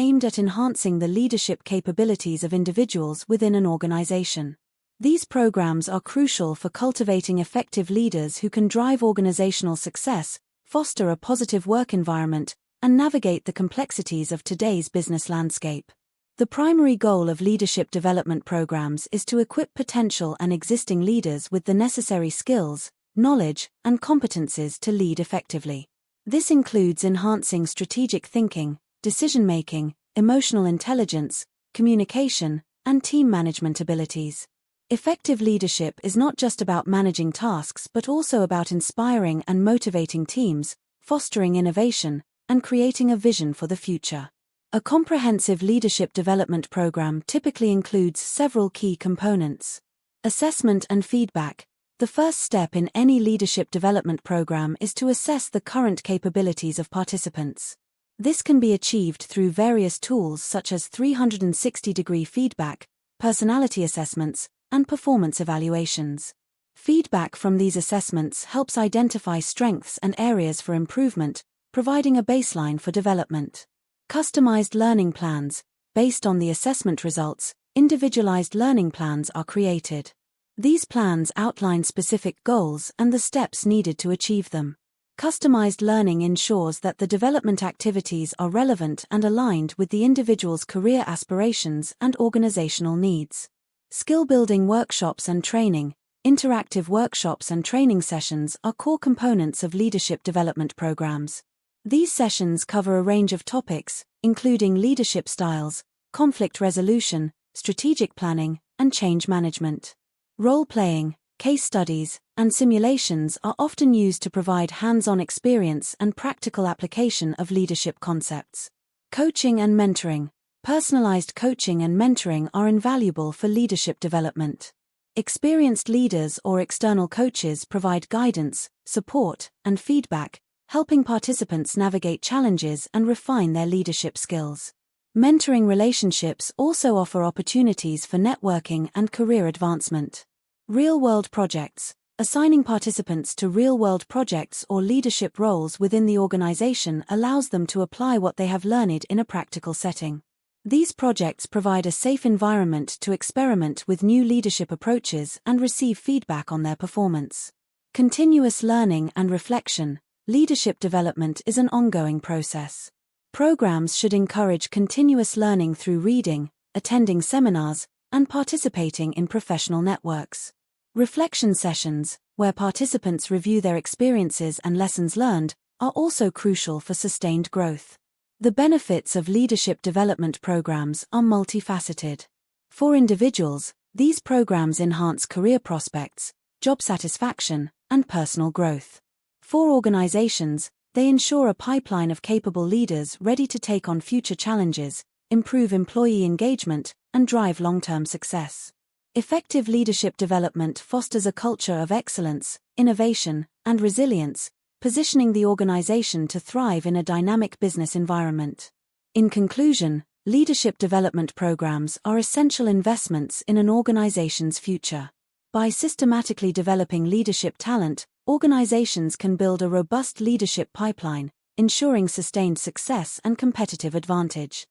aimed at enhancing the leadership capabilities of individuals within an organization. These programs are crucial for cultivating effective leaders who can drive organizational success, foster a positive work environment, and navigate the complexities of today's business landscape. The primary goal of leadership development programs is to equip potential and existing leaders with the necessary skills, knowledge, and competencies to lead effectively. This includes enhancing strategic thinking, decision-making, emotional intelligence, communication, and team management abilities. Effective leadership is not just about managing tasks but also about inspiring and motivating teams, fostering innovation, and creating a vision for the future. A comprehensive leadership development program typically includes several key components. Assessment and feedback. The first step in any leadership development program is to assess the current capabilities of participants. This can be achieved through various tools such as 360-degree feedback, personality assessments, and performance evaluations. Feedback from these assessments helps identify strengths and areas for improvement, providing a baseline for development. Customized learning plans. Based on the assessment results, individualized learning plans are created. These plans outline specific goals and the steps needed to achieve them. Customized learning ensures that the development activities are relevant and aligned with the individual's career aspirations and organizational needs. Skill-building workshops and training. Interactive workshops and training sessions are core components of leadership development programs. These sessions cover a range of topics, including leadership styles, conflict resolution, strategic planning, and change management. Role-playing, case studies, and simulations are often used to provide hands-on experience and practical application of leadership concepts. Coaching and mentoring. Personalized coaching and mentoring are invaluable for leadership development. Experienced leaders or external coaches provide guidance, support, and feedback, helping participants navigate challenges and refine their leadership skills. Mentoring relationships also offer opportunities for networking and career advancement. Real-world projects. Assigning participants to real-world projects or leadership roles within the organization allows them to apply what they have learned in a practical setting. These projects provide a safe environment to experiment with new leadership approaches and receive feedback on their performance. Continuous learning and reflection. Leadership development is an ongoing process. Programs should encourage continuous learning through reading, attending seminars, and participating in professional networks. Reflection sessions, where participants review their experiences and lessons learned, are also crucial for sustained growth. The benefits of leadership development programs are multifaceted. For individuals, these programs enhance career prospects, job satisfaction, and personal growth. For organizations, they ensure a pipeline of capable leaders ready to take on future challenges, improve employee engagement, and drive long-term success. Effective leadership development fosters a culture of excellence, innovation, and resilience, positioning the organization to thrive in a dynamic business environment. In conclusion, leadership development programs are essential investments in an organization's future. By systematically developing leadership talent, organizations can build a robust leadership pipeline, ensuring sustained success and competitive advantage.